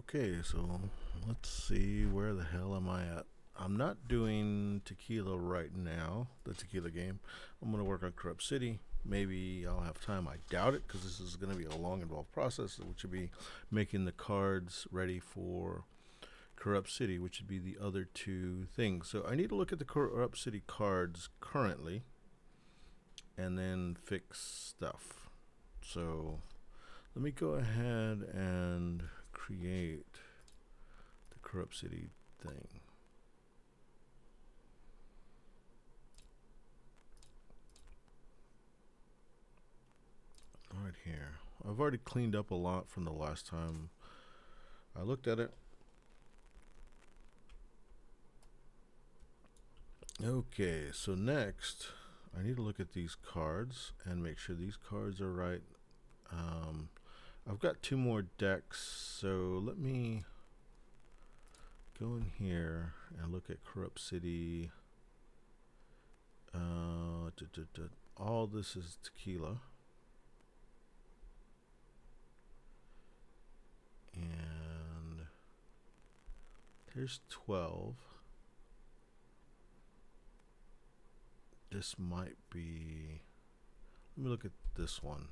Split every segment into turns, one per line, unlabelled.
Okay, so let's see, where the hell am I at? I'm not doing tequila right now, the tequila game. I'm going to work on Corrupt City. Maybe I'll have time. I doubt it because this is going to be a long, involved process, which would be making the cards ready for Corrupt City, which would be the other two things. So I need to look at the Corrupt City cards currently and then fix stuff. So let me go ahead and create the Corrupt City thing. Right here. I've already cleaned up a lot from the last time I looked at it. Okay, so next I need to look at these cards and make sure these cards are right. I've got two more decks, so let me go in here and look at Corrupt City. All this is tequila. And there's 12. This might be, let me look at this one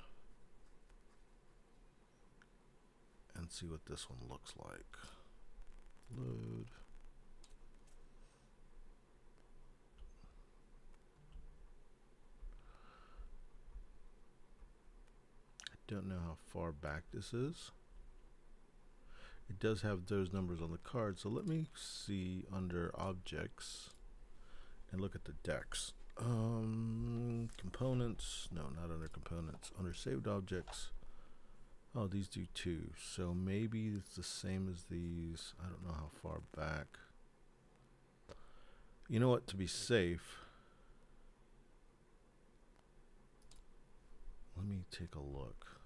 and see what this one looks like. Load. I don't know how far back this is. It does have those numbers on the card, so let me see under objects and look at the decks. Components, no, not under components, under saved objects. Oh, these do too, so maybe it's the same as these. I don't know how far back. You know what, to be safe, let me take a look.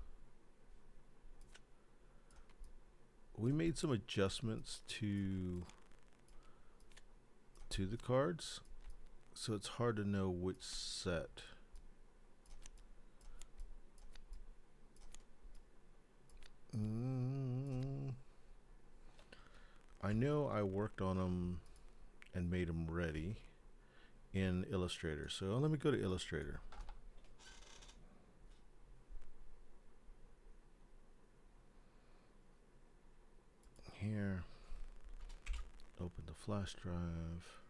We made some adjustments to the cards, so it's hard to know which set. I know I worked on them and made them ready in Illustrator. So let me go to Illustrator. Here, open the flash drive,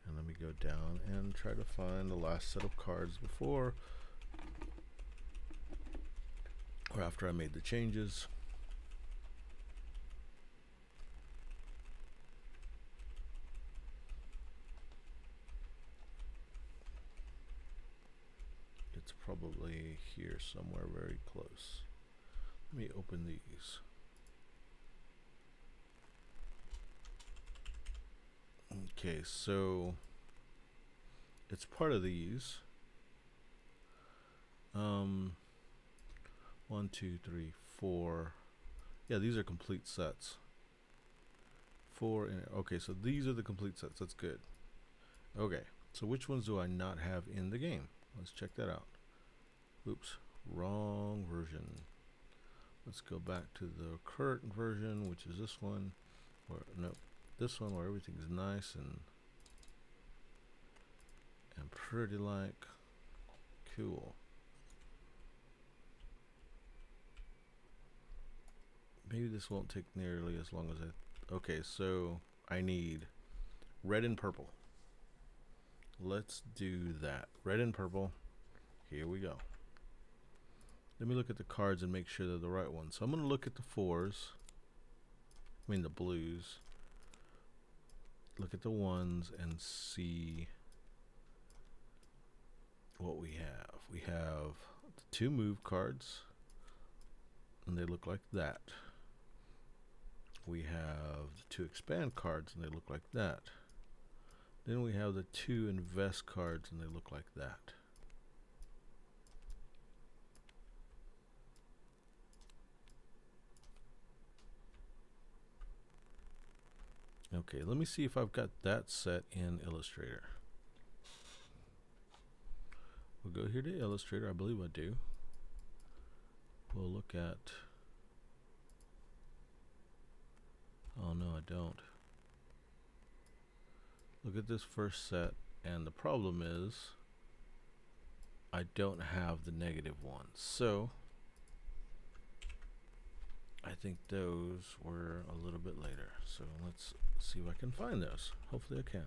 and let me go down and try to find the last set of cards before or after I made the changes. It's probably here somewhere very close. Let me open these. Okay, so it's part of these. 1, 2, 3, 4. Yeah, these are complete sets. 4 and okay, so these are the complete sets. That's good. Okay, so which ones do I not have in the game? Let's check that out. Oops, wrong version. Let's go back to the current version, which is this one. Or no, this one where everything's nice and pretty like cool. Maybe this won't take nearly as long as I. Okay, so I need red and purple. Let's do that. Red and purple. Here we go. Let me look at the cards and make sure they're the right ones. So I'm going to look at the 4s. I mean the blues. Look at the 1s and see what we have. We have the 2 move cards, and they look like that. We have the 2 expand cards, and they look like that. Then we have the 2 invest cards, and they look like that. Okay, let me see if I've got that set in Illustrator. We'll go here to Illustrator. I believe I do. We'll look at Oh no, I don't. Look at this first set, and the problem is I don't have the negative ones. So I think those were a little bit later. So let's see if I can find those. Hopefully I can.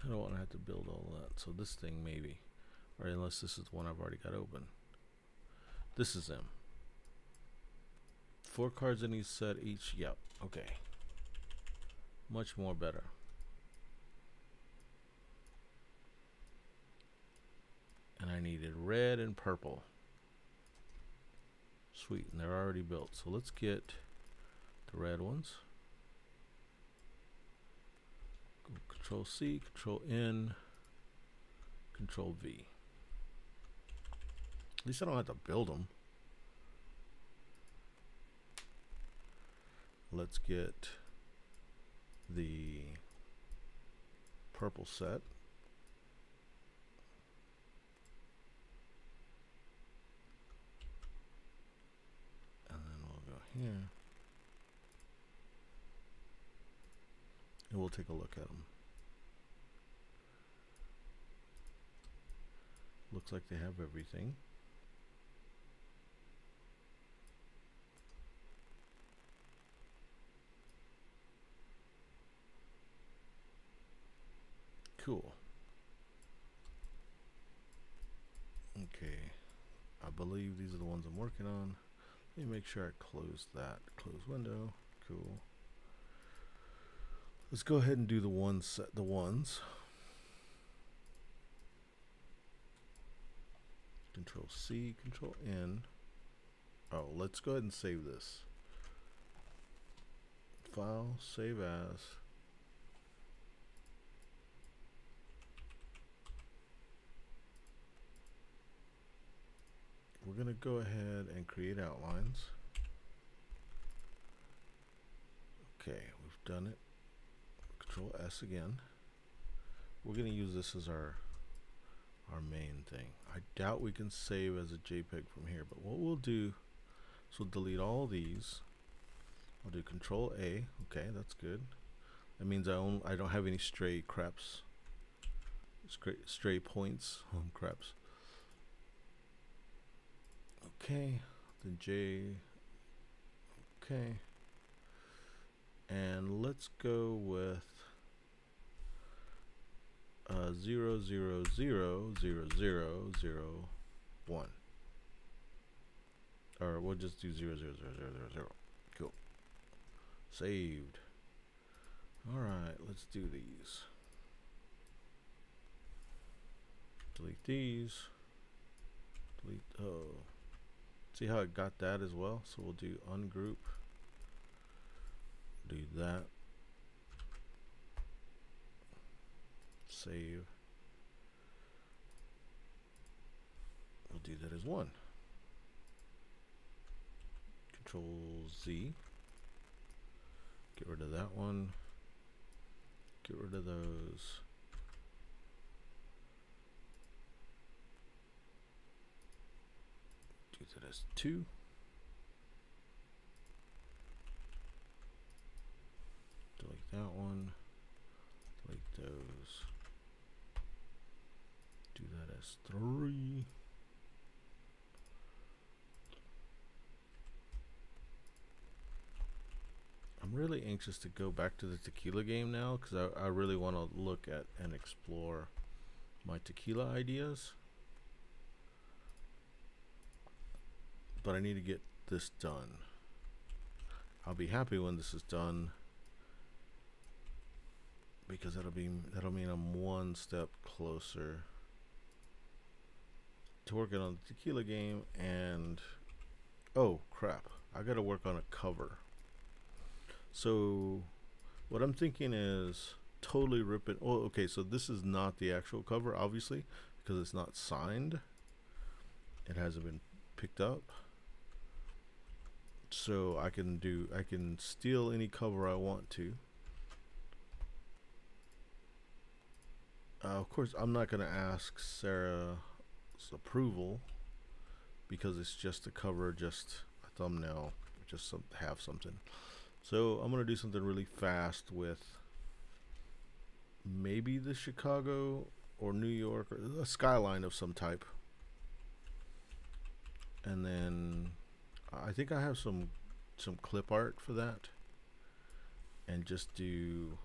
I don't want to have to build all that. So this thing maybe. Or unless this is the one I've already got open. This is them. 4 cards in each set each. Yep. Okay. Much more better. And I needed red and purple. Sweet, and they're already built. So let's get the red ones. Go Control C, Control N, Control V. At least I don't have to build them. Let's get the purple set. And then we'll go here. And we'll take a look at them. Looks like they have everything. Cool. Okay. I believe these are the ones I'm working on. Let me make sure I close that. Close window. Cool. Let's go ahead and do the ones. Control C, Control N. Oh, let's go ahead and save this. File, save as. We're going to go ahead and create outlines. Okay, we've done it. Control S again. We're going to use this as our main thing. I doubt we can save as a JPEG from here, but what we'll do is we'll delete all these. I'll do Control A. Okay, that's good. That means I don't have any stray craps, stray points. Craps. Okay, the J. Okay, and let's go with 0, 0, 0, 0, 0, 0, 1. Or we'll just do 0, 0, 0, 0, 0, 0. Cool. Saved. Alright, let's do these. Delete these. Delete. Oh. See how it got that as well? So we'll do ungroup. Do that. Save. We'll do that as 1. Control Z. Get rid of that one. Get rid of those. Do that as 2. Delete that one. Delete those. Do that as 3. I'm really anxious to go back to the tequila game now because I really want to look at and explore my tequila ideas. But I need to get this done. I'll be happy when this is done because that'll mean I'm one step closer to working on the tequila game. And oh crap, I gotta work on a cover. So what I'm thinking is totally rip it. Oh, okay, so this is not the actual cover, obviously, because it's not signed. It hasn't been picked up. So I can steal any cover I want to. Of course, I'm not going to ask Sarah's approval because it's just a cover, just a thumbnail just have something. So I'm gonna do something really fast with maybe the Chicago or New York or a skyline of some type, and then I think I have some clip art for that, and just do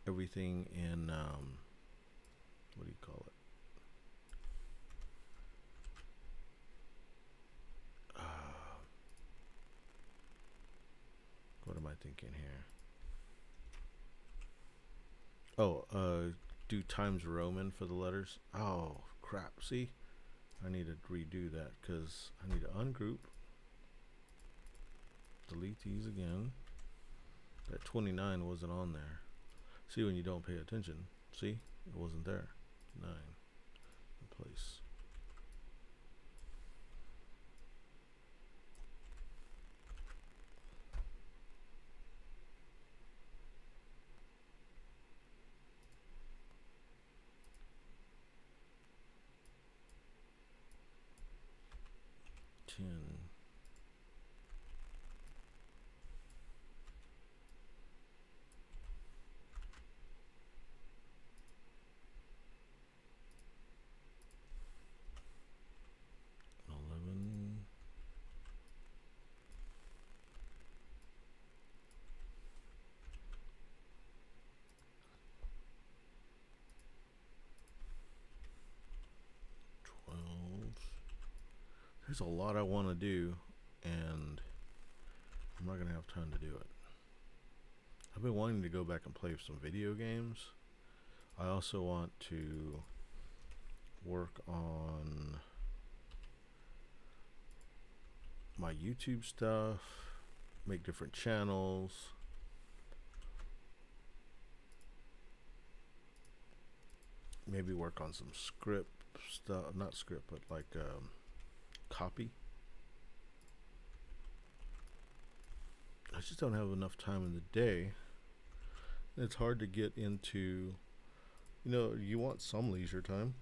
everything in what do you call it? What am I thinking here? Oh, do Times Roman for the letters. Oh, crap. See? I need to redo that because I need to ungroup. Delete these again. That 29 wasn't on there. See when you don't pay attention. See? It wasn't there. 9. Replace. Ten. There's a lot I want to do, and I'm not going to have time to do it. I've been wanting to go back and play some video games. I also want to work on my YouTube stuff, make different channels. Maybe work on some script stuff, not script, but like copy. I just don't have enough time in the day. It's hard to get into, you know, you want some leisure time.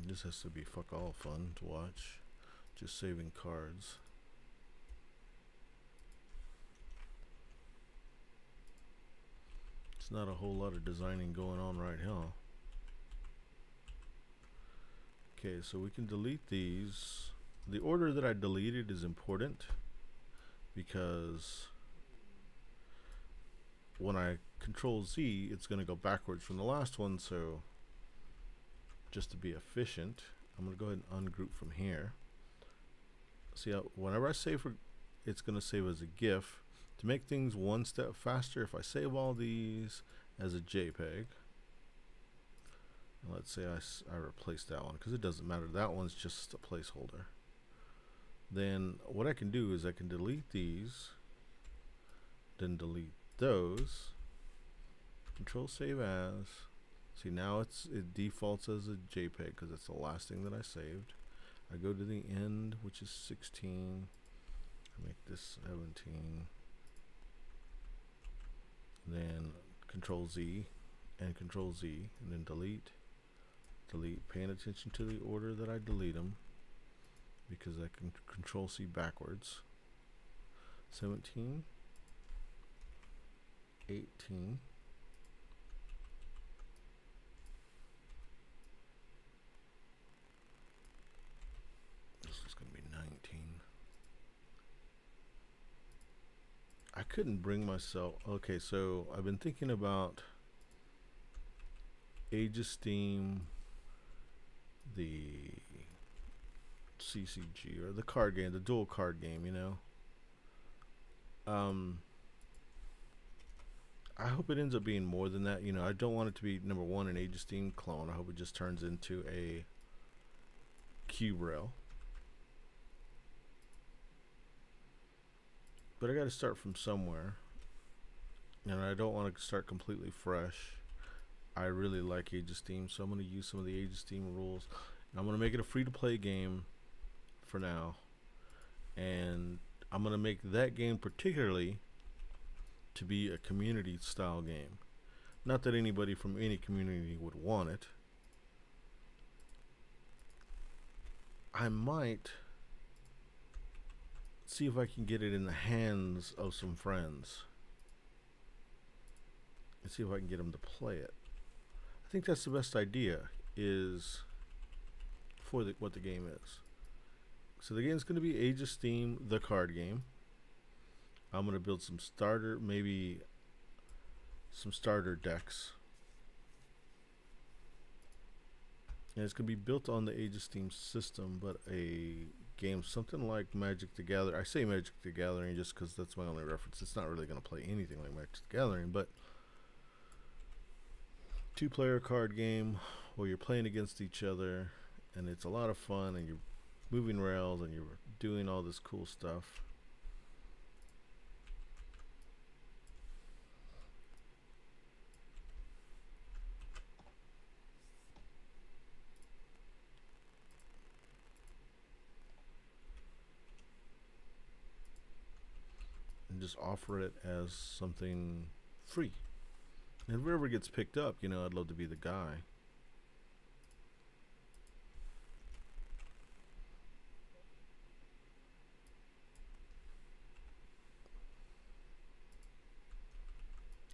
This has to be fuck all fun to watch. Just saving cards. It's not a whole lot of designing going on right now. Okay, so we can delete these. The order that I deleted is important because when I control Z, it's going to go backwards from the last one. So just to be efficient, I'm going to go ahead and ungroup from here. See how whenever I save, it's going to save as a GIF. To make things one step faster, if I save all these as a JPEG, let's say I replace that one because it doesn't matter. That one's just a placeholder. Then what I can do is I can delete these, then delete those, control save as. See, now it defaults as a JPEG because it's the last thing that I saved. I go to the end, which is 16. I make this 17. Then control Z and control Z, and then delete. Delete, paying attention to the order that I delete them because I can control C backwards. 17, 18, this is going to be 19. I couldn't bring myself. Okay, so I've been thinking about Age of Steam, the CCG, or the card game, the dual card game, you know. I hope it ends up being more than that. You know, I don't want it to be number one an Age of Steam clone. I hope it just turns into a cube rail. But I got to start from somewhere, and I don't want to start completely fresh. I really like Age of Steam, so I'm going to use some of the Age of Steam rules. And I'm going to make it a free-to-play game for now, and I'm going to make that game particularly to be a community-style game. Not that anybody from any community would want it, I might see if I can get it in the hands of some friends and see if I can get them to play it. I think that's the best idea, is for what the game is. So the game's going to be Age of Steam, the card game. I'm going to build some maybe some starter decks. And it's going to be built on the Age of Steam system, but a game something like Magic the Gathering. I say Magic the Gathering just because that's my only reference. It's not really going to play anything like Magic the Gathering, but two-player card game where you're playing against each other, and it's a lot of fun, and you're moving rails, and you're doing all this cool stuff. And just offer it as something free. And wherever it gets picked up, you know, I'd love to be the guy.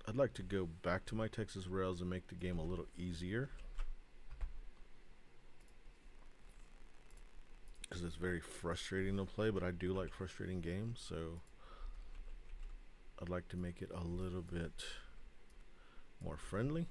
I'd like to go back to my Texas Rails and make the game a little easier, because it's very frustrating to play, but I do like frustrating games, so I'd like to make it a little bit more friendly.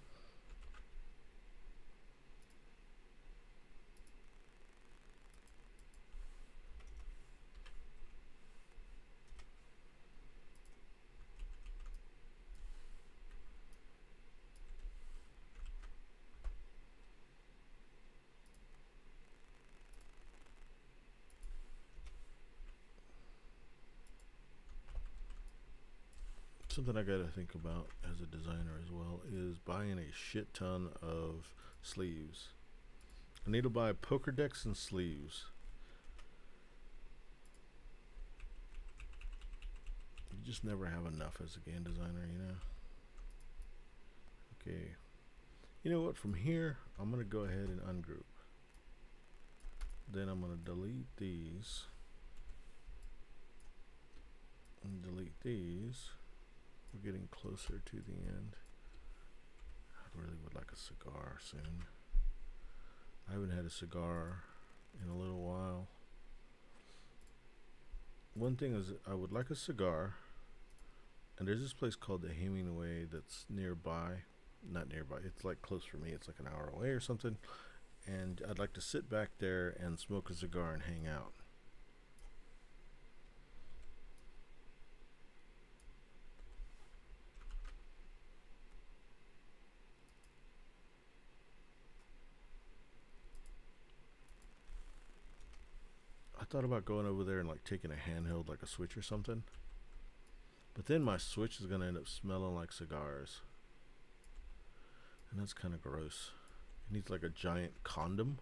Something I gotta think about as a designer as well is buying a shit ton of sleeves. I need to buy poker decks and sleeves. You just never have enough as a game designer, you know. Okay, you know what, from here I'm gonna go ahead and ungroup. Then I'm gonna delete these and delete these. We're getting closer to the end. I really would like a cigar soon. I haven't had a cigar in a little while. One thing is, I would like a cigar, and there's this place called the Hemingway that's nearby. Not nearby, it's like close for me, it's like an hour away or something, and I'd like to sit back there and smoke a cigar and hang out. I thought about going over there and like taking a handheld, like a Switch or something, but then my Switch is gonna end up smelling like cigars, and that's kind of gross. It needs like a giant condom.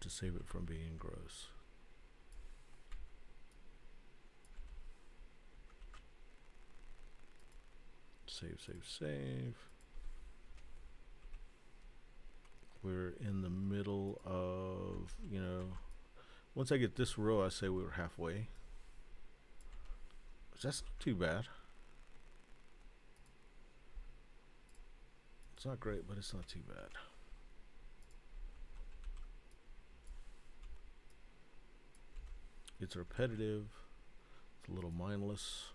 To save it from being gross. Save, save, save. We're in the middle of, you know, once I get this row, I say we were halfway. That's not too bad. It's not great, but it's not too bad. It's repetitive. It's a little mindless.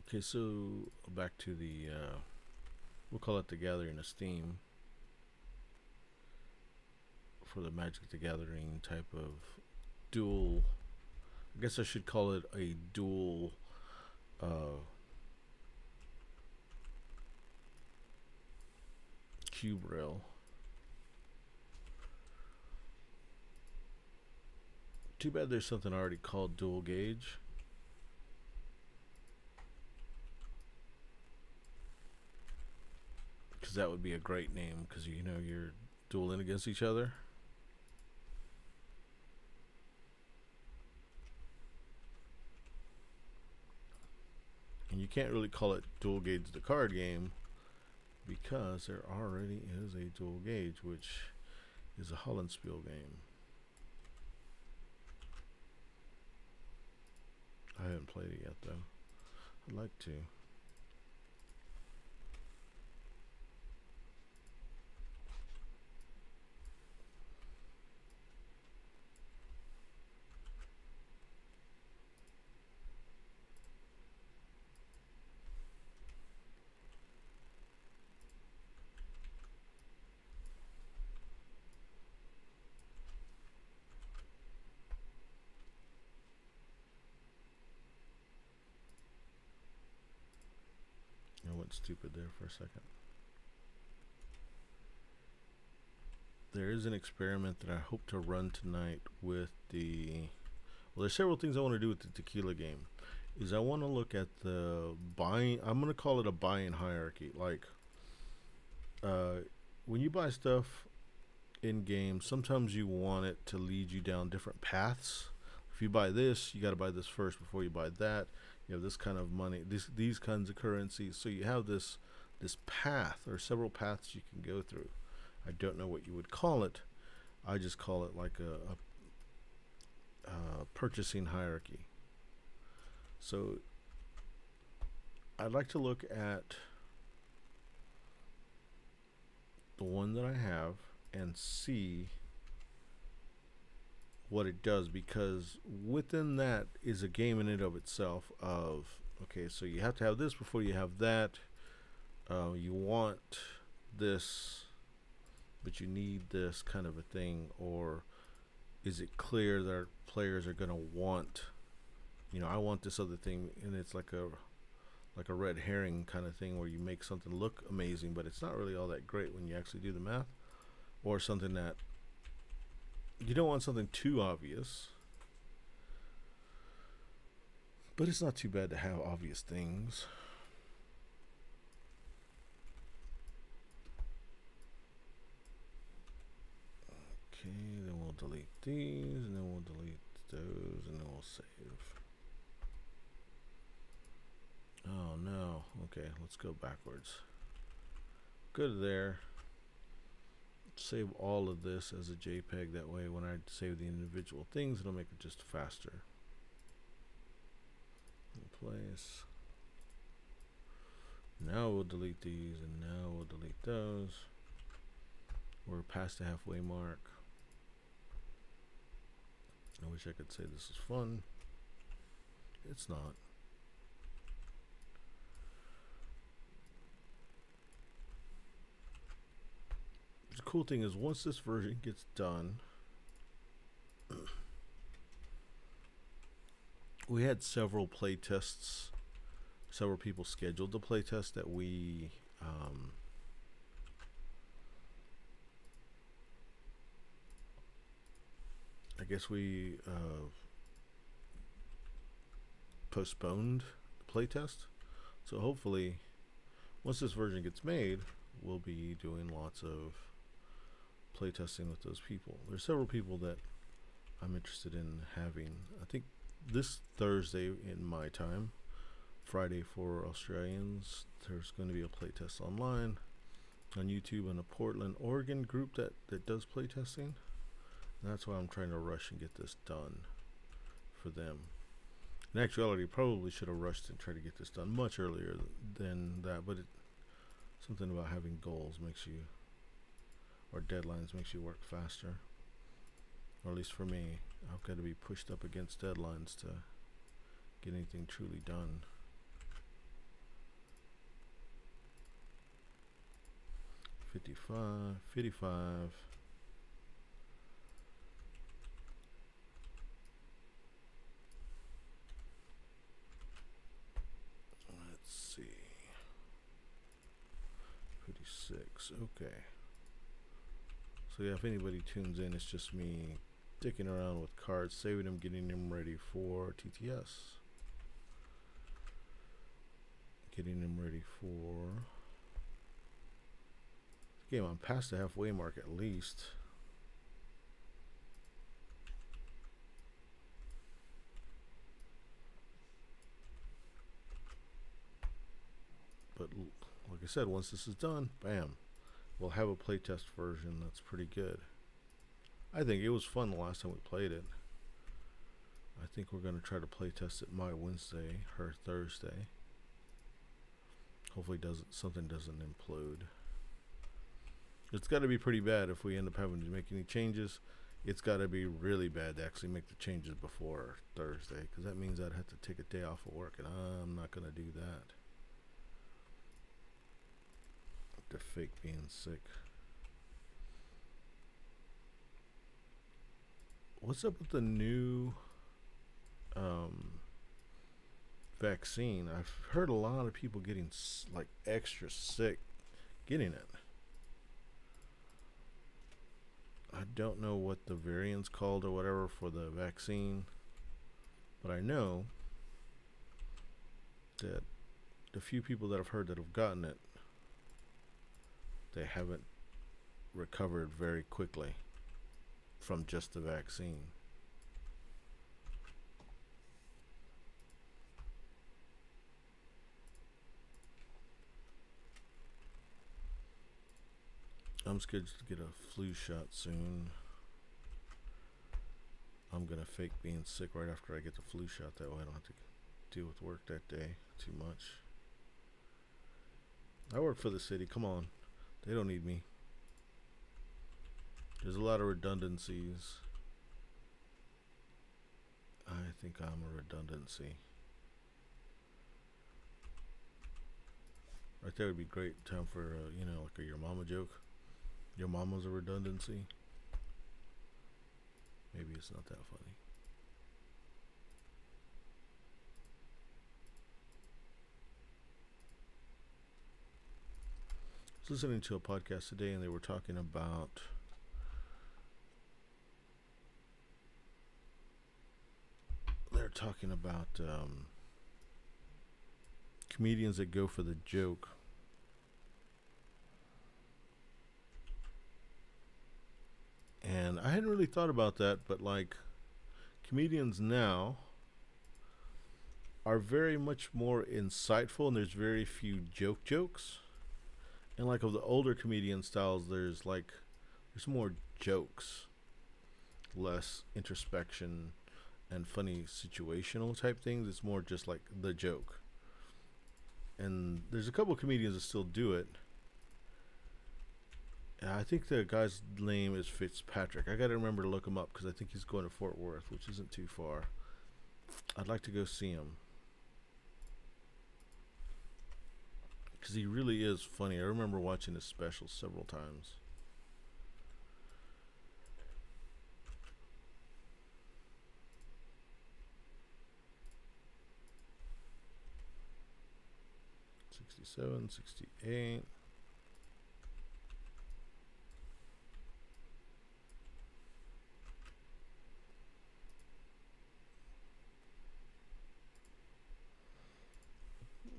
Okay, so back to the, we'll call it the Gathering of Steam. For the Magic the Gathering type of dual, I guess I should call it a dual cube rail. Too bad there's something already called dual gauge. because that would be a great name, because you know you're dueling against each other. And you can't really call it Dual Gauge the card game because there already is a Dual Gauge, which is a Hollandspiel game. I haven't played it yet though. I'd like to. I went stupid there for a second. There is an experiment that I hope to run tonight with the... Well, there's several things I want to do with the tequila game. Is I want to look at the buying... I'm going to call it a buying hierarchy. Like, when you buy stuff in games, sometimes you want it to lead you down different paths. If you buy this, you got to buy this first before you buy that. You have this kind of money, these kinds of currencies. So you have this path, or several paths you can go through. I don't know what you would call it. I just call it like a purchasing hierarchy. So I'd like to look at the one that I have and see what it does, because within that is a game in and of itself of, okay, so you have to have this before you have that. You want this, but you need this kind of a thing. Or is it clear that players are going to want, you know, I want this other thing, and it's like a red herring kind of thing where you make something look amazing, but it's not really all that great when you actually do the math. Or something that you don't want something too obvious, but it's not too bad to have obvious things. Okay, then we'll delete these, and then we'll delete those, and then we'll save. Oh no. Okay, let's go backwards. Go to there. Save all of this as a JPEG. That way when I save the individual things, it'll make it just faster. In place. Now we'll delete these, and now we'll delete those. We're past the halfway mark. I wish I could say this is fun. It's not. The cool thing is, once this version gets done, we had several play tests, several people scheduled the play test that we I guess we postponed the play test. So hopefully once this version gets made, we'll be doing lots of playtesting with those people. There's several people that I'm interested in having. I think this Thursday in my time, Friday for Australians, there's going to be a playtest online on YouTube, and a Portland, Oregon group that does playtesting. And that's why I'm trying to rush and get this done for them. In actuality, probably should have rushed and tried to get this done much earlier than that, but something about having goals makes you, or deadlines makes you work faster. Or at least for me, I've got to be pushed up against deadlines to get anything truly done. $55. Let's see. 56. Okay. So yeah, if anybody tunes in, it's just me dicking around with cards, saving them, getting them ready for TTS. Getting them ready for game. I'm past the halfway mark at least. But like I said, once this is done, bam, we'll have a playtest version that's pretty good. I think it was fun the last time we played it. I think we're going to try to playtest it my Wednesday or Thursday. Hopefully something doesn't implode. It's got to be pretty bad if we end up having to make any changes. It's got to be really bad to actually make the changes before Thursday, because that means I'd have to take a day off of work, and I'm not going to do that. To fake being sick. What's up with the new vaccine? I've heard a lot of people getting like extra sick getting it. I don't know what the variant's called or whatever for the vaccine, but I know that the few people that I've heard that have gotten it, they haven't recovered very quickly from just the vaccine. I'm scheduled to get a flu shot soon. I'm gonna fake being sick right after I get the flu shot. That way I don't have to deal with work that day too much. I work for the city. Come on. They don't need me. There's a lot of redundancies. I think I'm a redundancy. Right there would be great time for, you know, like a your mama joke. Your mama's a redundancy. Maybe it's not that funny. I was listening to a podcast today, and they were talking about comedians that go for the joke. And I hadn't really thought about that, but like comedians now are very much more insightful, and there's very few jokes. And like of the older comedian styles, there's more jokes, less introspection and funny situational type things. It's more just like the joke. And there's a couple of comedians that still do it. I think the guy's name is Fitzpatrick. I gotta remember to look him up because I think he's going to Fort Worth, which isn't too far. I'd like to go see him because he really is funny. I remember watching his special several times. '67, '68.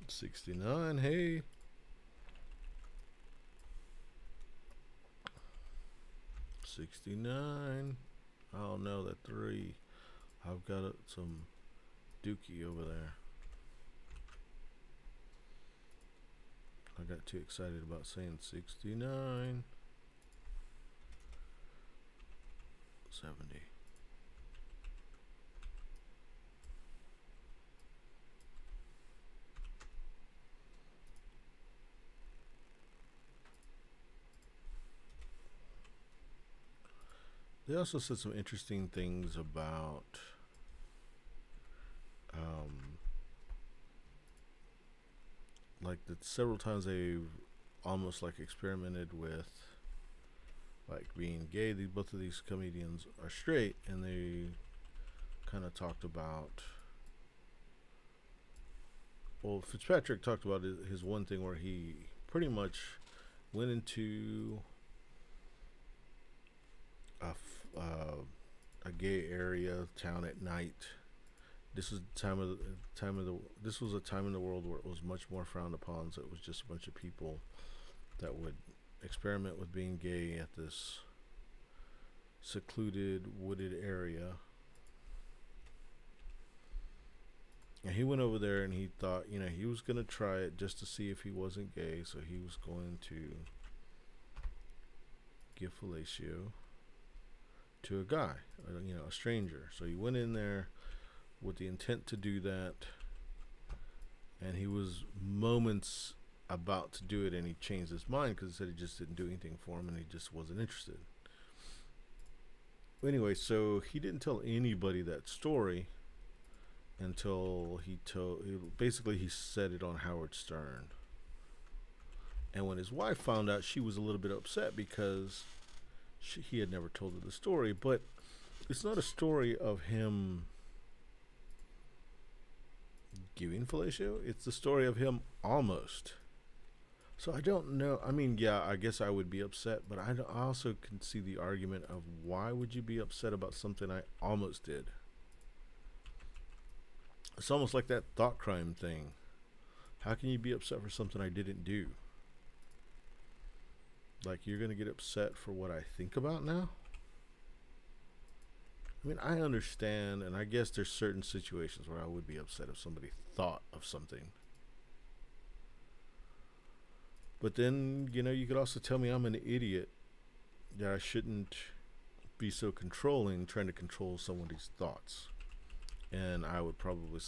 '69, hey. '69. Oh no, that 3. I've got some dookie over there. I got too excited about saying 69. 70. They also said some interesting things about like that several times they've almost like experimented with like being gay. Both of these comedians are straight, and they kind of talked about, well, Fitzpatrick talked about his one thing where he pretty much went into a gay area town at night. This was this was a time in the world where it was much more frowned upon. So it was just a bunch of people that would experiment with being gay at this secluded wooded area. And he went over there and he thought, he was going to try it just to see if he wasn't gay. So he was going to give fellatio to a guy, a stranger. So he went in there with the intent to do that. And he was moments about to do it and he changed his mind because he said he just didn't do anything for him and he just wasn't interested. Anyway, so he didn't tell anybody that story until he said it on Howard Stern. And when his wife found out, she was a little bit upset because he had never told her the story. But it's not a story of him giving fellatio. It's the story of him almost. So I don't know. I mean, yeah, I guess I would be upset, but I also can see the argument of why would you be upset about something I almost did? It's almost like that thought crime thing. How can you be upset for something I didn't do? Like, you're going to get upset for what I think about now? I mean, I understand, and I guess there's certain situations where I would be upset if somebody thought of something. But then, you could also tell me I'm an idiot, that I shouldn't be so controlling, trying to control somebody's thoughts. And I would probably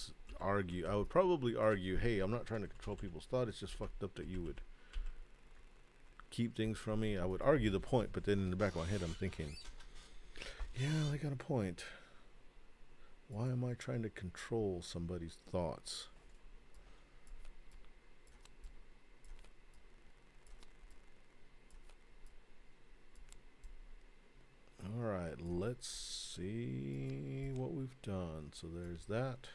argue, hey, I'm not trying to control people's thoughts. It's just fucked up that you would keep things from me. I would argue the point, but then in the back of my head, I'm thinking, yeah, they got a point. Why am I trying to control somebody's thoughts? All right, let's see what we've done. So there's that.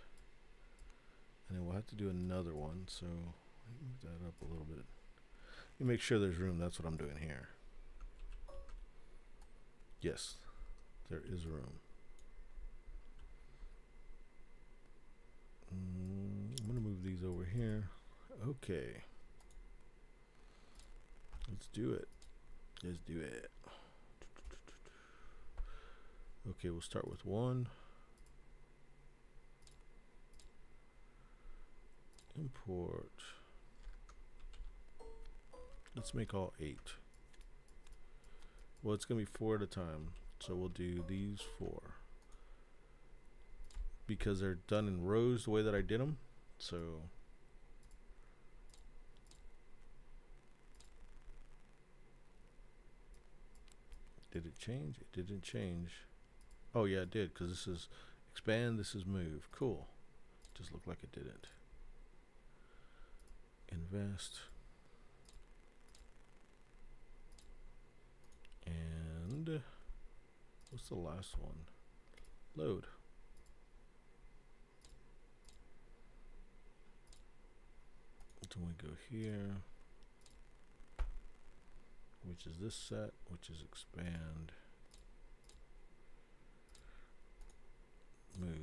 And then we'll have to do another one. So move that up a little bit. You make sure there's room. That's what I'm doing here. Yes, there is room. I'm going to move these over here. Okay. Let's do it. Let's do it. Okay, we'll start with 1. Import. Let's make all 8. Well, it's going to be 4 at a time. So we'll do these 4. Because they're done in rows the way that I did them. So did it change? It didn't change. Oh yeah, it did, because this is expand, this is move. Cool. Just looked like it didn't. Invest. And what's the last one? Load. Then we go here, which is this set, which is expand, move,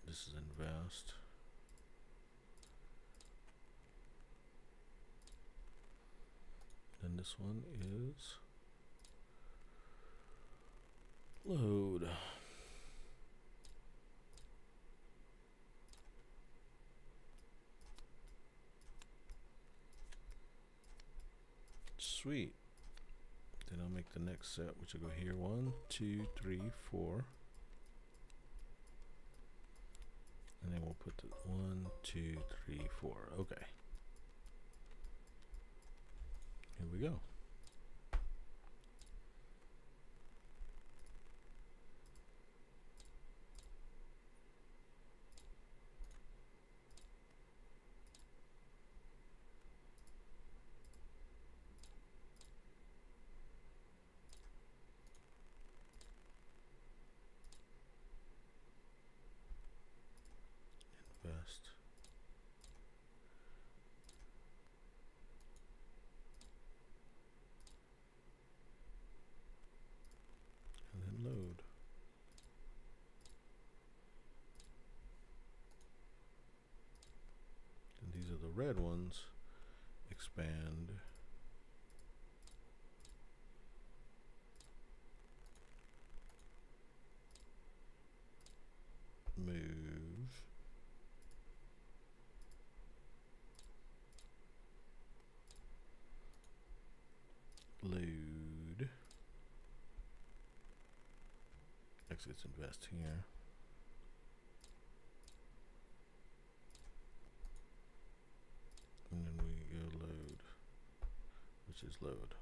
this is invest, then this one is load. Sweet. Then I'll make the next set, which will go here. 1, 2, 3, 4. And then we'll put the 1, 2, 3, 4. Okay. Here we go. Invest. red ones. Expand. Move. Load. Actually, let's invest here. And then we go load, which is load.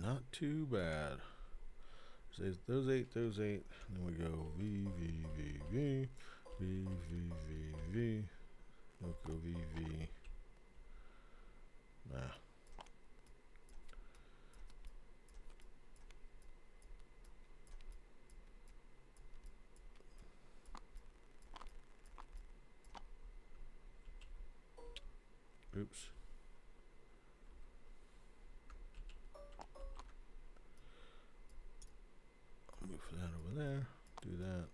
Not too bad. Says those eight. And then we go V, V, V, V, V, V, V, V. We'll go V, V. Nah. Oops. I'll move that over there. Do that.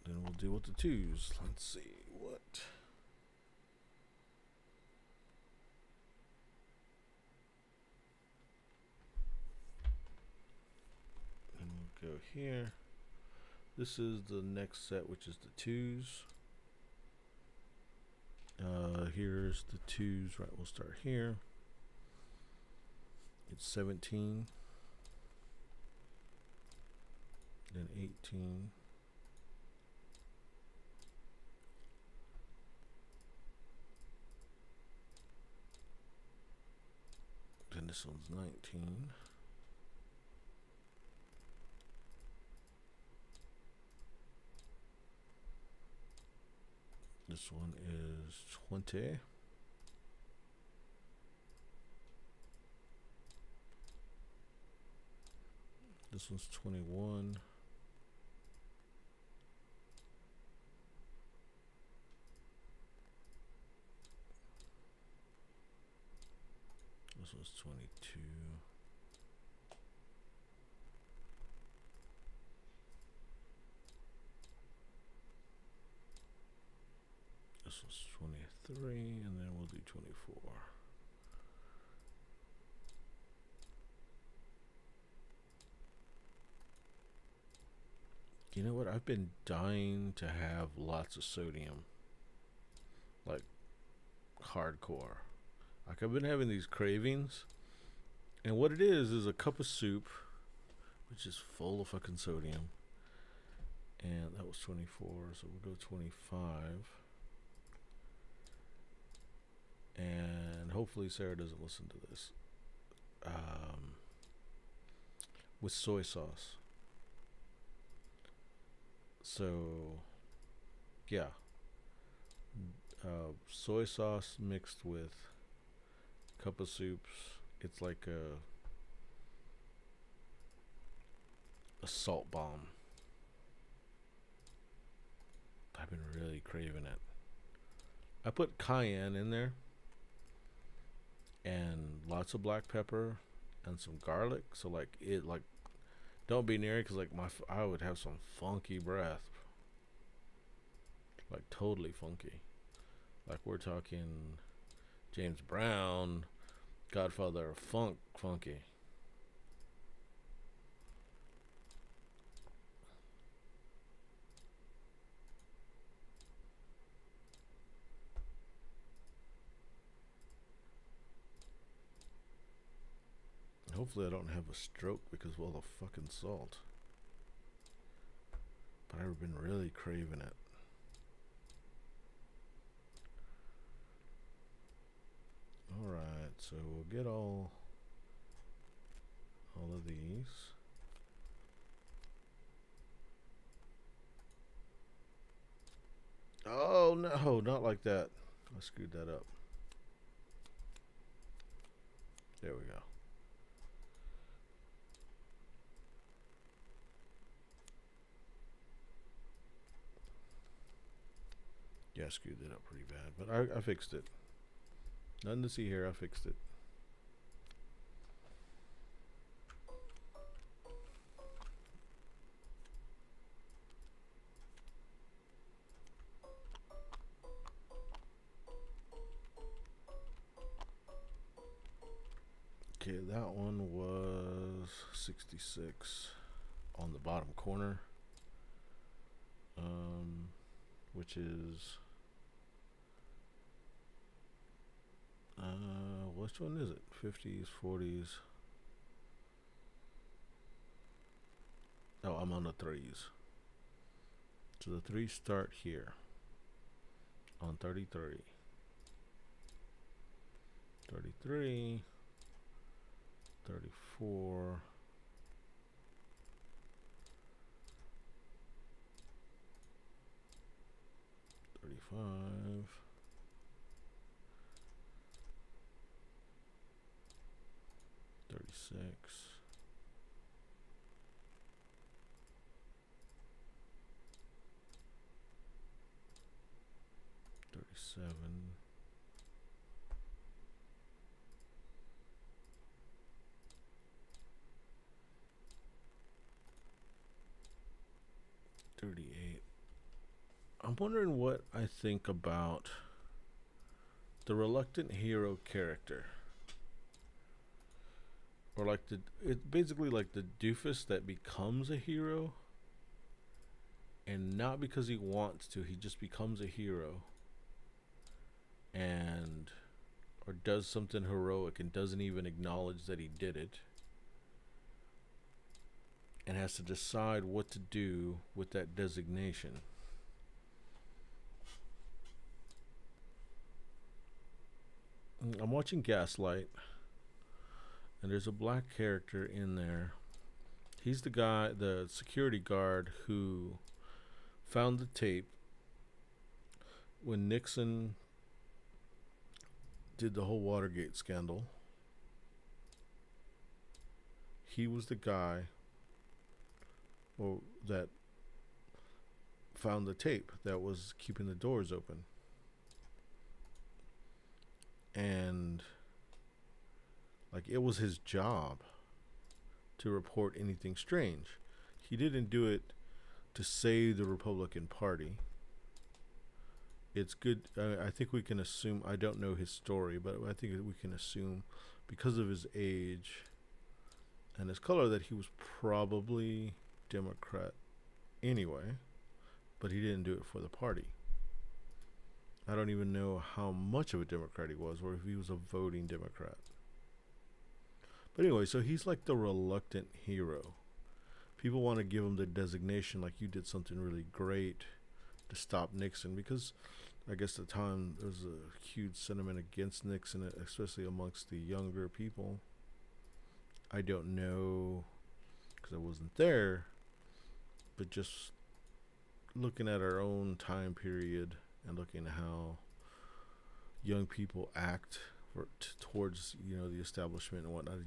Then we'll deal with the twos. Let's see what. And we'll go here. This is the next set, which is the twos. Here's the twos. Right, we'll start here. It's 17. Then 18. Then this one's 19. This one is 20. This one's 21. This one's 22. This was 23, and then we'll do 24. You know what? I've been dying to have lots of sodium. Like, hardcore. Like, I've been having these cravings. And what it is a cup of soup, which is full of fucking sodium. And that was 24, so we'll go 25. And hopefully Sarah doesn't listen to this. With soy sauce. So, yeah. Soy sauce mixed with cup of soups. It's like a salt bomb. I've been really craving it. I put cayenne in there. And lots of black pepper and some garlic. So like it like don't be near it because like I would have some funky breath. Like totally funky. Like we're talking James Brown, Godfather of Funk funky. Hopefully I don't have a stroke because of all the fucking salt. But I've been really craving it. Alright, so we'll get all of these. Oh no, not like that. I screwed that up. There we go. Yeah, I screwed it up pretty bad, but I fixed it. Nothing to see here. I fixed it. Okay, that one was 66 on the bottom corner, which is which one is it? 50s, 40s. Oh, I'm on the threes. So the threes start here on 33. 33, 34, 35, 36, 37, 38. I'm wondering what I think about the reluctant hero character. Or like it's basically like the doofus that becomes a hero, and not because he wants to, he just becomes a hero and or does something heroic and doesn't even acknowledge that he did it, and has to decide what to do with that designation. I'm watching Gaslight, and there's a black character in there. He's the guy, the security guard who found the tape when Nixon did the whole Watergate scandal. He was the guy that found the tape that was keeping the doors open. And like, it was his job to report anything strange. He didn't do it to save the Republican Party. It's good. I think we can assume, I don't know his story, but I think we can assume because of his age and his color that he was probably Democrat anyway, but he didn't do it for the party. I don't even know how much of a Democrat he was, or if he was a voting Democrat. But anyway, so he's like the reluctant hero. People want to give him the designation like you did something really great to stop Nixon, because I guess at the time there was a huge sentiment against Nixon, especially amongst the younger people. I don't know because I wasn't there, but just looking at our own time period and looking at how young people act towards the establishment and whatnot,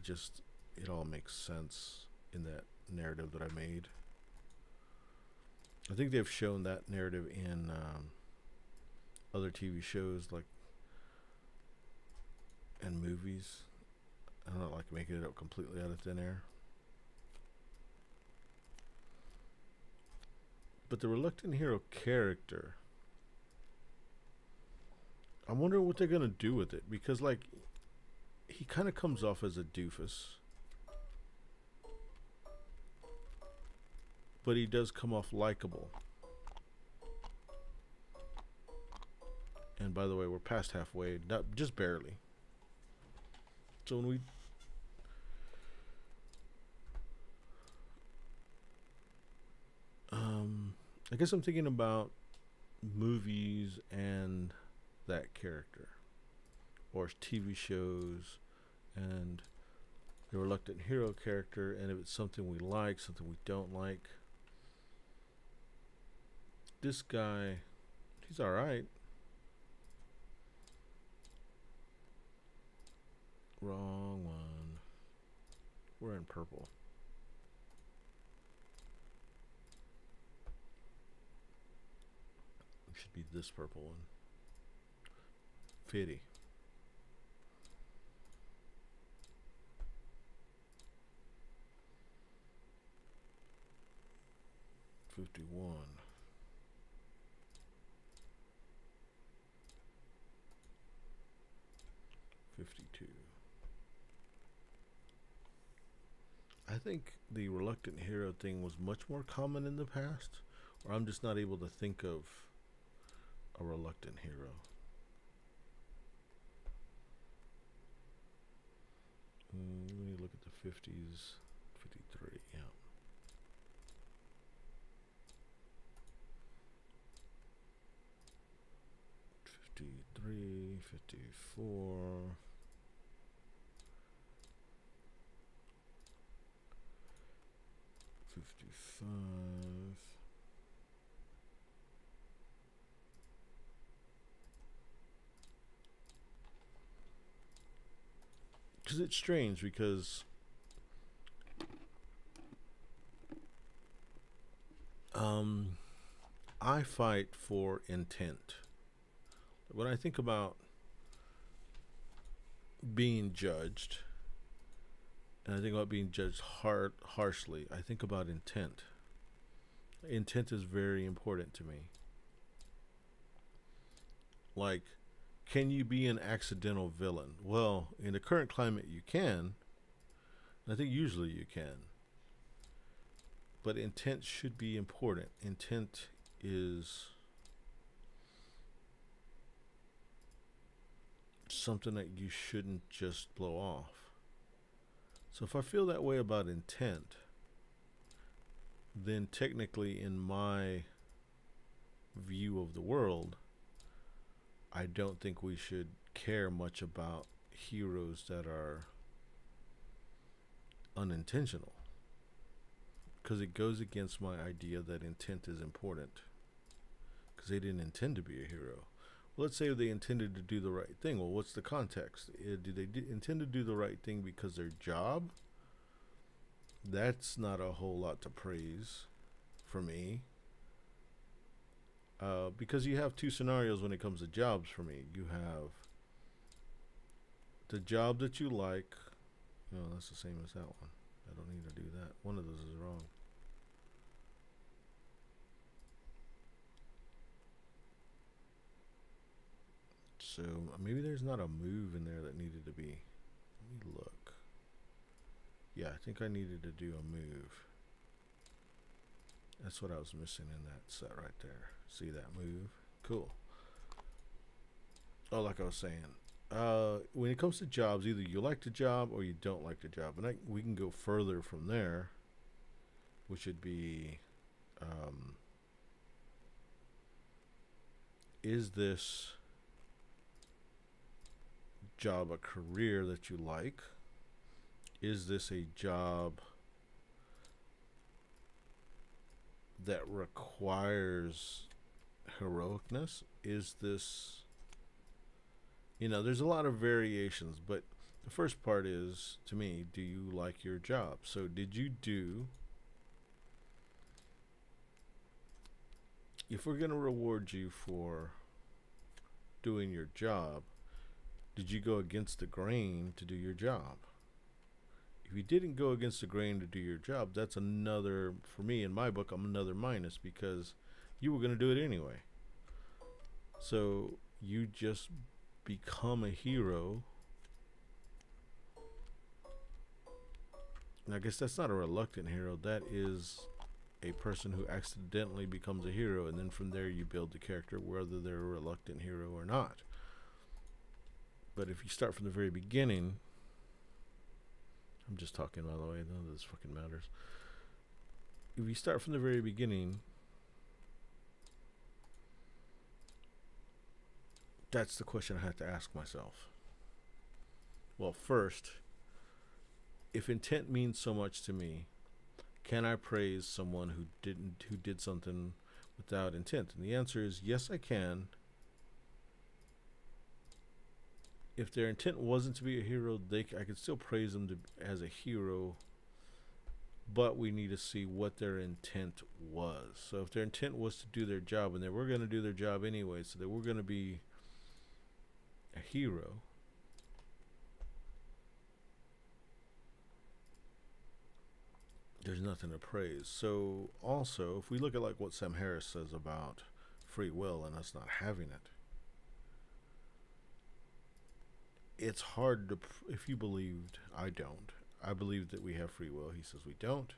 it all makes sense in that narrative that I made. I think they've shown that narrative in other TV shows, like, and movies. I'm not like making it up completely out of thin air. But the reluctant hero character, I'm wondering what they're gonna do with it, because like, he kind of comes off as a doofus, but he does come off likable. And by the way, we're past halfway, just barely. So when I guess I'm thinking about movies and that character, or TV shows and the reluctant hero character, and if it's something we like, something we don't like. This guy, he's alright. Wrong one. We're in purple. It should be this purple one. 50. 51. I think the reluctant hero thing was much more common in the past, or I'm just not able to think of a reluctant hero. Let me look at the 50s. 53, yeah. '53, '54. 55. Because it's strange because I fight for intent. When I think about being judged, and I think about being judged harshly, I think about intent. Intent is very important to me. Like, can you be an accidental villain? Well, in the current climate, you can. I think usually you can. But intent should be important. Intent is something that you shouldn't just blow off. So if I feel that way about intent, then technically in my view of the world, I don't think we should care much about heroes that are unintentional, because it goes against my idea that intent is important, because they didn't intend to be a hero. Well, let's say they intended to do the right thing. Well, what's the context? Do they intend to do the right thing because their job? That's not a whole lot to praise for me. Because you have two scenarios when it comes to jobs for me. You have the job that you like. No, that's the same as that one. I don't need to do that. One of those is wrong. So maybe there's not a move in there that needed to be. Let me look. Yeah, I think I needed to do a move. That's what I was missing in that set right there. See that move? Cool. Oh, like I was saying, when it comes to jobs, either you like the job or you don't like the job. And we can go further from there, which would be, is this job a career that you like? Is this a job that requires heroicness? Is this, there's a lot of variations, but the first part is, to me, do you like your job? So if we're going to reward you for doing your job, did you go against the grain to do your job? If you didn't go against the grain to do your job, that's another, for me, in my book, I'm another minus, because you were going to do it anyway. So you just become a hero. And I guess that's not a reluctant hero. That is a person who accidentally becomes a hero, and then from there you build the character, whether they're a reluctant hero or not. But if you start from the very beginning, I'm just talking, by the way, none of this fucking matters. If you start from the very beginning, that's the question I have to ask myself. Well, first, if intent means so much to me, can I praise someone who did something without intent? And the answer is yes, I can. If their intent wasn't to be a hero, I could still praise them as a hero, but we need to see what their intent was. So if their intent was to do their job, and they were going to do their job anyway, so they were going to be a hero, there's nothing to praise. So also, if we look at like what Sam Harris says about free will and us not having it, it's hard to, if you believed, I don't. I believe that we have free will. He says we don't.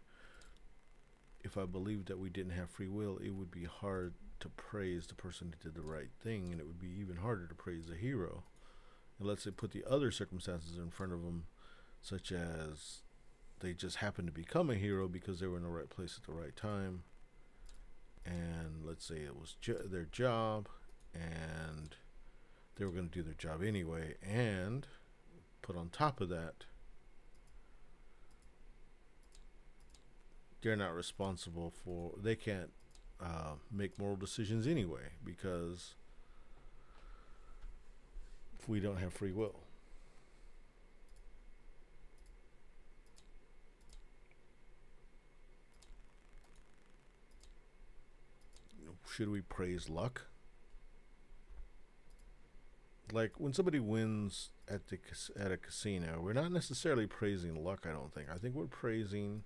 If I believed that we didn't have free will, it would be hard to praise the person who did the right thing, and it would be even harder to praise the hero. And let's say put the other circumstances in front of them, such as they just happened to become a hero because they were in the right place at the right time, and let's say it was their job, and they were going to do their job anyway, and put on top of that, they're not responsible for, they can't make moral decisions anyway, because if we don't have free will. Should we praise luck? Like when somebody wins at a casino, we're not necessarily praising luck. I don't think. I think we're praising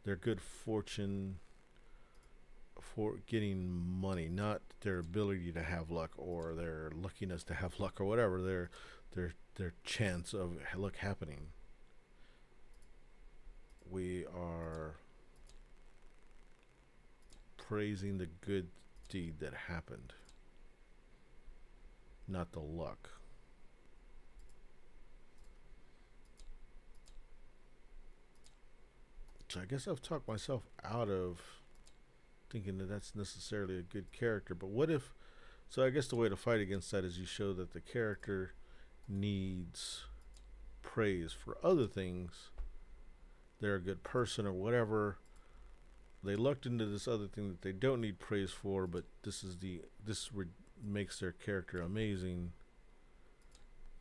their good fortune for getting money, not their ability to have luck or their luckiness to have luck or whatever. Their chance of luck happening. We are praising the good deed that happened, not the luck. So I guess I've talked myself out of thinking that that's necessarily a good character. But what if, so I guess the way to fight against that is you show that the character needs praise for other things. They're a good person or whatever. They lucked into this other thing that they don't need praise for, but this makes their character amazing,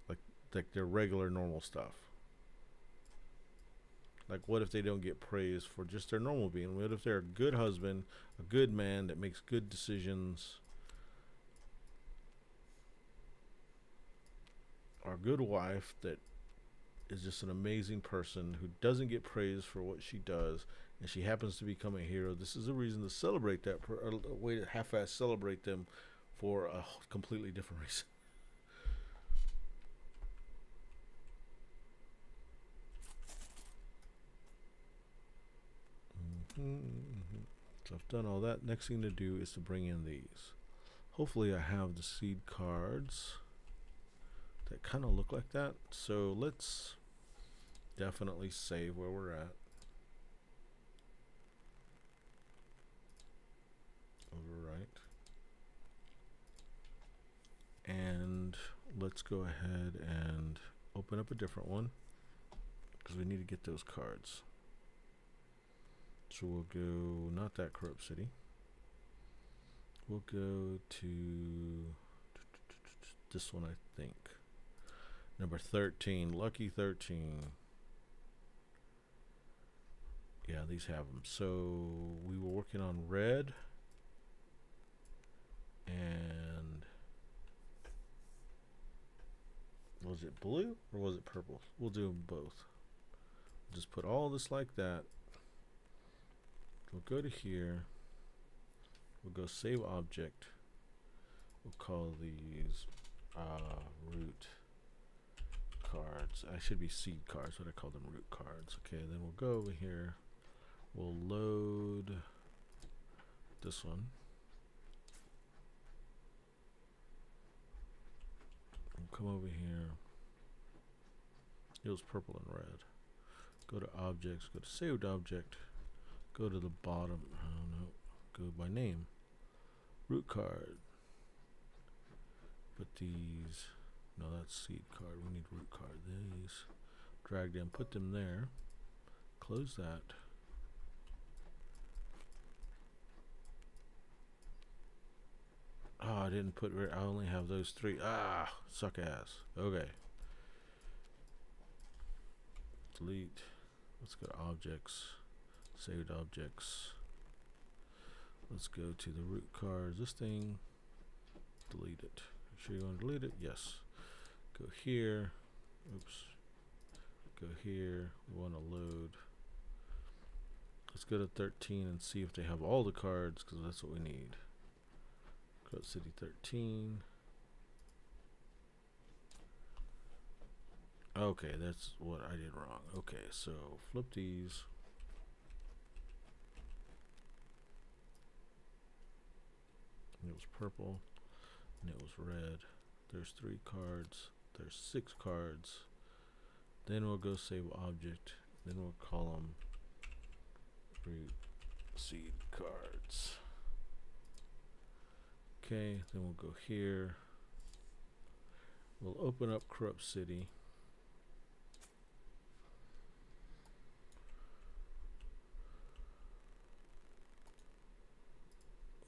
like their regular normal stuff. Like, what if they don't get praise for just their normal being? What if they're a good husband, a good man that makes good decisions, or a good wife that is just an amazing person who doesn't get praise for what she does, and she happens to become a hero? This is a reason to celebrate that, a way to half-ass celebrate them for a completely different reason. So I've done all that. Next thing to do is to bring in these. Hopefully I have the seed cards that kind of look like that. So let's definitely save where we're at. Overwrite. And let's go ahead and open up a different one, because we need to get those cards. So we'll go, not that Corrupt City. We'll go to this one, I think. Number 13, Lucky 13. Yeah, these have them. So we were working on red and was it blue or was it purple? We'll do them both. Just put all this like that. We'll go to here. We'll go save object. We'll call these root cards. I should be seed cards, but I call them root cards. Okay, then we'll go over here. We'll load this one. We'll come over here. It was purple and red. Go to objects, go to saved object. Go to the bottom, no, go by name. Root card. Put these, no, that's seed card. We need root card. These, drag them, put them there. Close that. Oh, I didn't put, I only have those three. Ah, suck ass. Okay. Delete. Let's go to objects. Saved objects. Let's go to the root cards. This thing, delete it. Make sure you want to delete it. Yes. Go here. Oops. Go here. We want to load Let's go to 13 and see if they have all the cards, because that's what we need. Corrupt City 13. Okay, that's what I did wrong. Okay, so flip these. It was purple, and it was red. There's 3 cards. There's 6 cards. Then we'll go save object. Then we'll call them root seed cards. Okay, then we'll go here. We'll open up Corrupt City.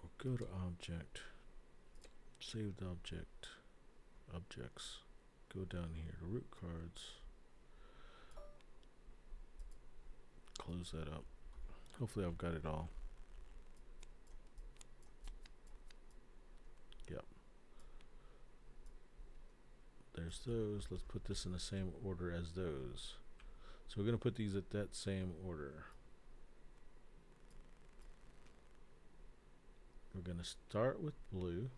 We'll go to object. Saved object. Objects. Go down here to root cards. Close that up. Hopefully I've got it all. Yep. There's those. Let's put this in the same order as those. So we're going to put these at that same order. We're going to start with blue.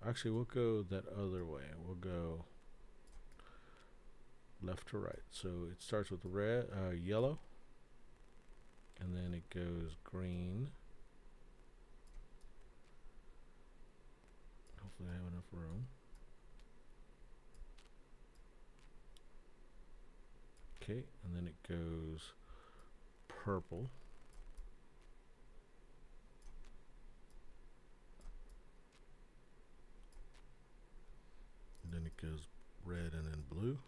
Actually, we'll go that other way. We'll go left to right. So it starts with red, yellow, and then it goes green. Hopefully I have enough room. Okay, and then it goes purple. And then it goes red and then blue.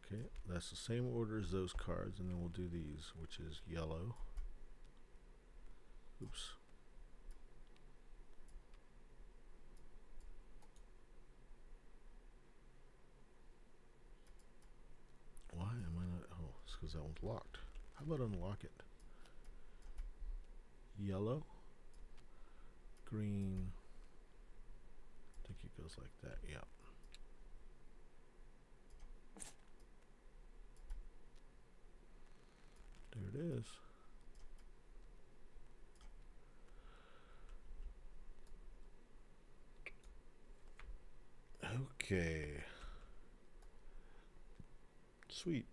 Okay, that's the same order as those cards, and then we'll do these, which is yellow. Oops. Why am I not? Oh, it's because that one's locked. How about unlock it? Yellow, green. I think it goes like that. Yeah. There it is. Okay. Sweet.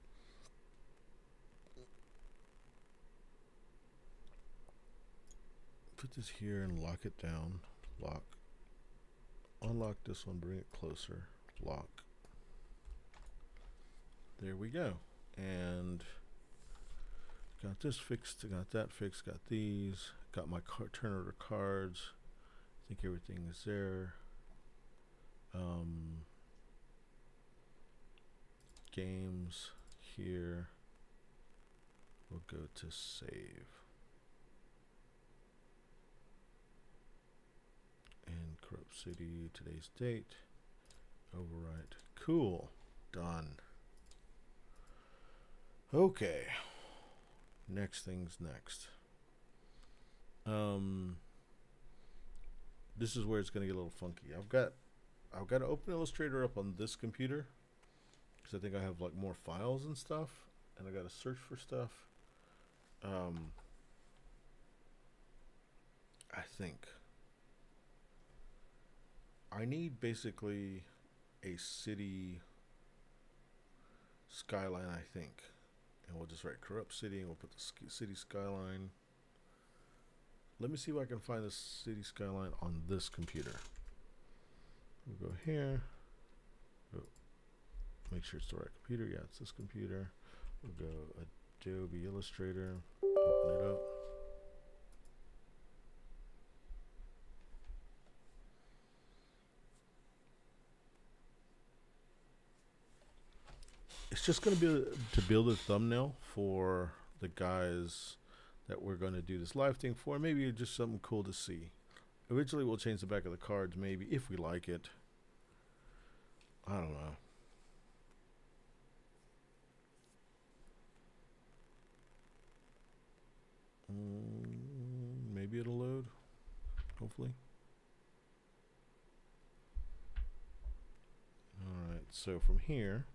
Put this here and lock it down. Lock. Unlock this one, bring it closer. Lock. There we go. And got this fixed, got that fixed, got these, got my turn order cards. I think everything is there. Games here. We'll go to save. And Corrupt City, today's date. Overwrite. Cool. Done. Okay. Next thing's next. This is where it's gonna get a little funky. I've got to open Illustrator up on this computer because I think I have like more files and stuff, and I got to search for stuff. I think I need basically a city skyline, I think. And we'll just write Corrupt City and we'll put the city skyline. Let me see if I can find the city skyline on this computer. We'll go here. Oh, make sure it's the right computer. Yeah, it's this computer. We'll go Adobe Illustrator. Open it up. It's just going to be to build a thumbnail for the guys that we're going to do this live thing for. Maybe just something cool to see. Eventually we'll change the back of the cards, maybe, if we like it. I don't know. Maybe it'll load. Hopefully. Alright, so from here,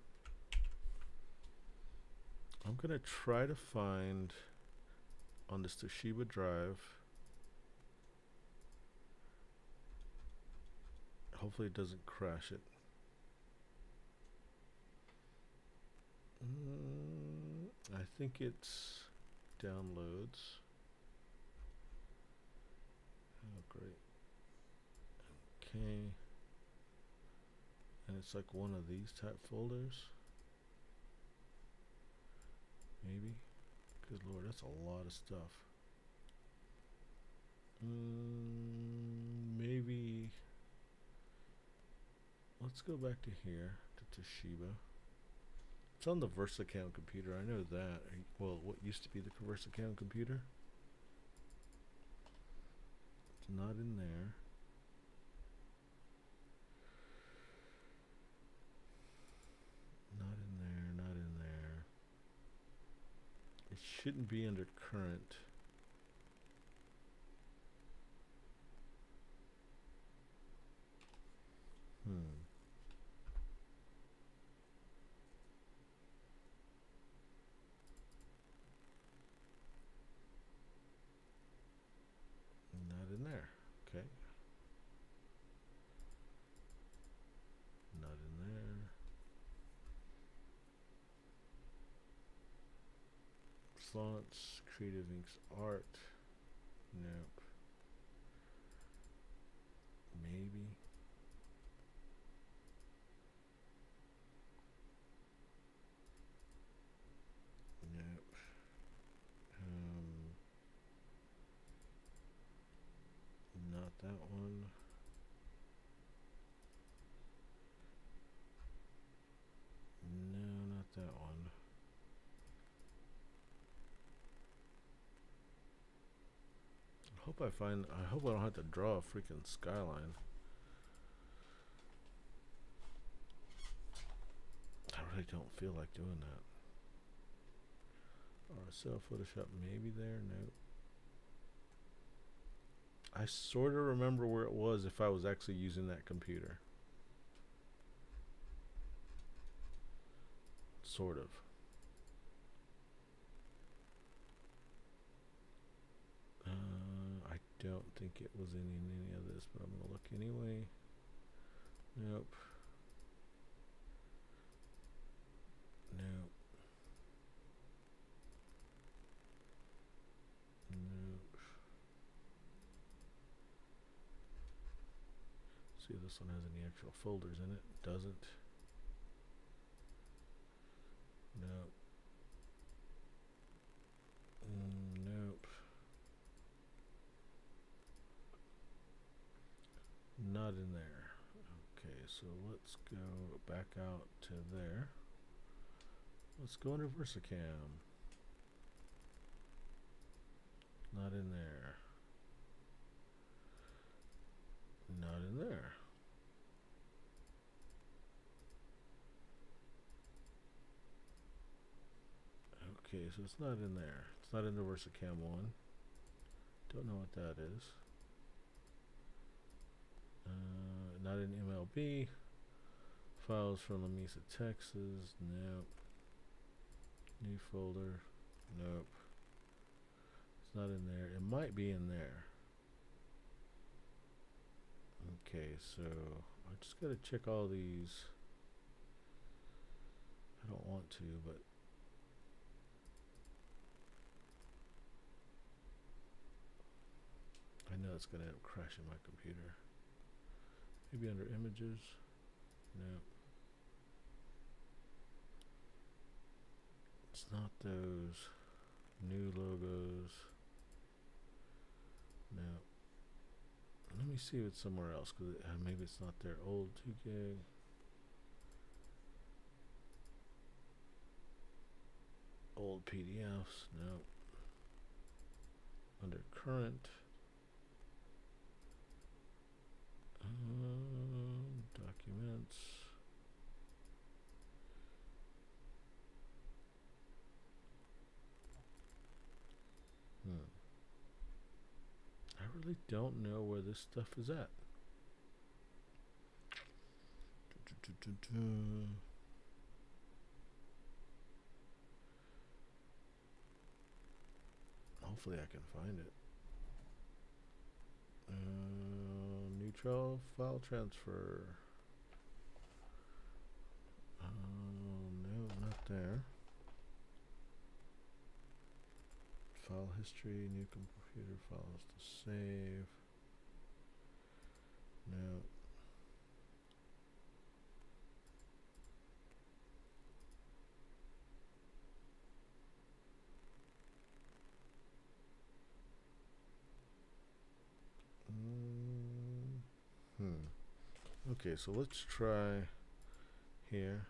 I'm gonna try to find on this Toshiba drive. Hopefully it doesn't crash it. I think it's downloads. Oh, great. Okay. And it's like one of these type folders. Maybe. Good lord, that's a lot of stuff. Maybe. Let's go back to here, to Toshiba. It's on the Versacam computer, I know that. Well, what used to be the Versacam computer. It's not in there. Not in there, not in there. It shouldn't be under current. Not in there. Okay. Not in there. Fonts, Creative Inks Art. Nope. Maybe. Nope. Not that one. No, not that one. I hope I don't have to draw a freaking skyline. I really don't feel like doing that. RSL Photoshop maybe there, no. I sort of remember where it was if I was actually using that computer. Sort of. I don't think it was in any of this, but I'm gonna look anyway. Nope. Nope. Nope. See if this one has any actual folders in it. Doesn't. Nope. Nope. Not in there. Okay, so let's go back out to there. Let's go into Versacam. Not in there. Not in there. Okay, so it's not in there. It's not in the Versacam one. Don't know what that is. Not in MLB. Files from Lamesa, Texas. Nope. New folder. Nope. It's not in there. It might be in there. Okay, so I just gotta check all these. I don't want to, but I know it's gonna end up crashing my computer. Maybe under images. No. It's not those. New logos. No. Let me see if it's somewhere else, because maybe it's not there. Old 2 gig. Old PDFs. No. Under current. Documents. I really don't know where this stuff is at. Hopefully I can find it. Neutral file transfer. No, not there. File history, new computer files to save. No. Okay, so let's try here.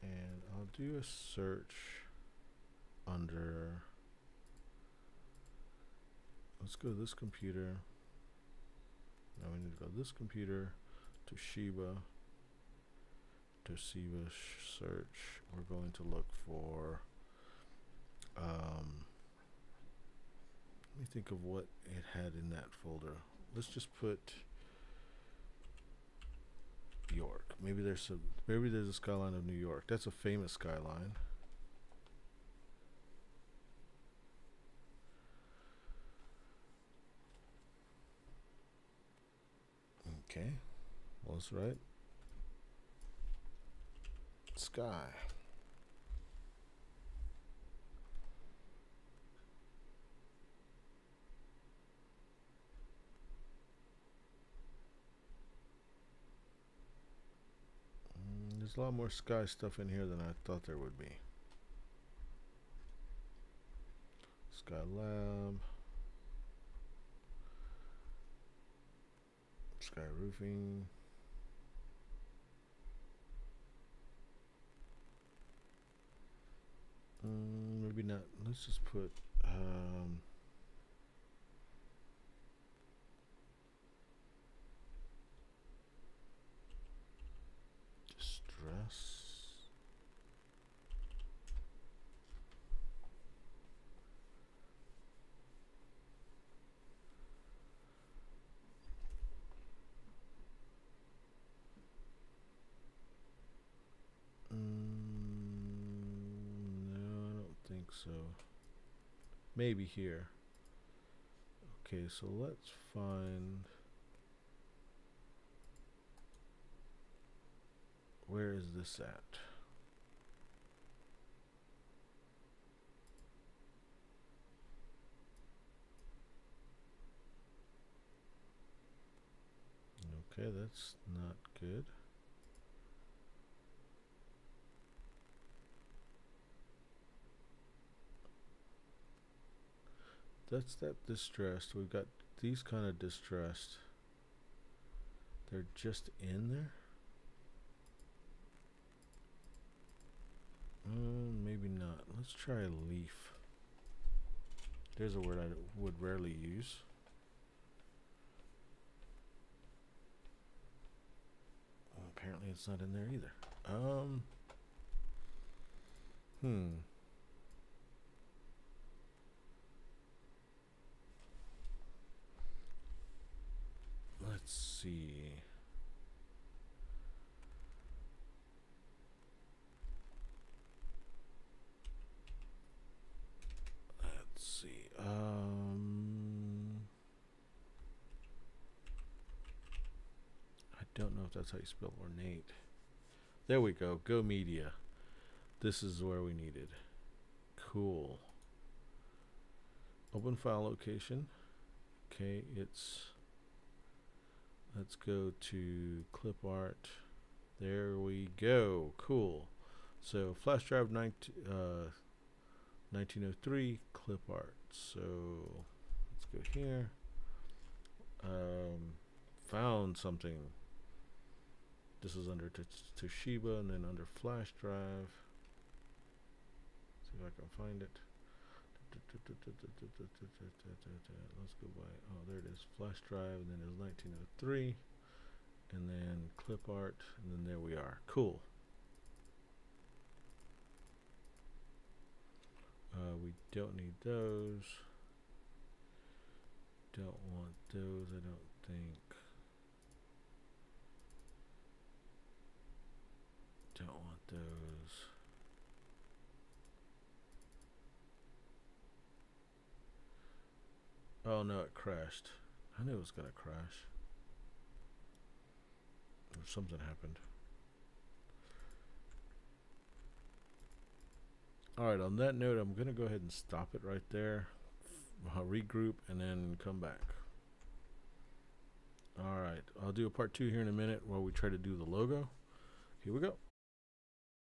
And I'll do a search under, let's go to this computer. Now we need to go to this computer, Toshiba search. We're going to look for, let me think of what it had in that folder. Let's just put York. Maybe there's a skyline of New York. That's a famous skyline. Okay, well, that's right. Sky. There's a lot more sky stuff in here than I thought there would be. Sky Lab. Sky Roofing. Maybe not. Let's just put distress. So maybe here. Okay, so let's find, where is this at? Okay, that's not good. That's that distressed. We've got these kind of distressed. They're just in there? Maybe not. Let's try a leaf. There's a word I would rarely use. Apparently it's not in there either. Let's see. I don't know if that's how you spell ornate. There we go. Go media. This is where we needed. Cool. Open file location. Okay, let's go to clip art. There we go. Cool. So flash drive 1903 clip art. So let's go here. Found something. This is under Toshiba and then under flash drive. See if I can find it. Let's go by, oh, there it is, flash drive, and then it's 1903, and then clip art, and then there we are. Cool. We don't need those. Don't want those, I don't think. Don't want those. Oh no, it crashed. I knew it was gonna crash. Or something happened. Alright, on that note, I'm gonna go ahead and stop it right there. I'll regroup and then come back. Alright, I'll do a part 2 here in a minute while we try to do the logo. Here we go.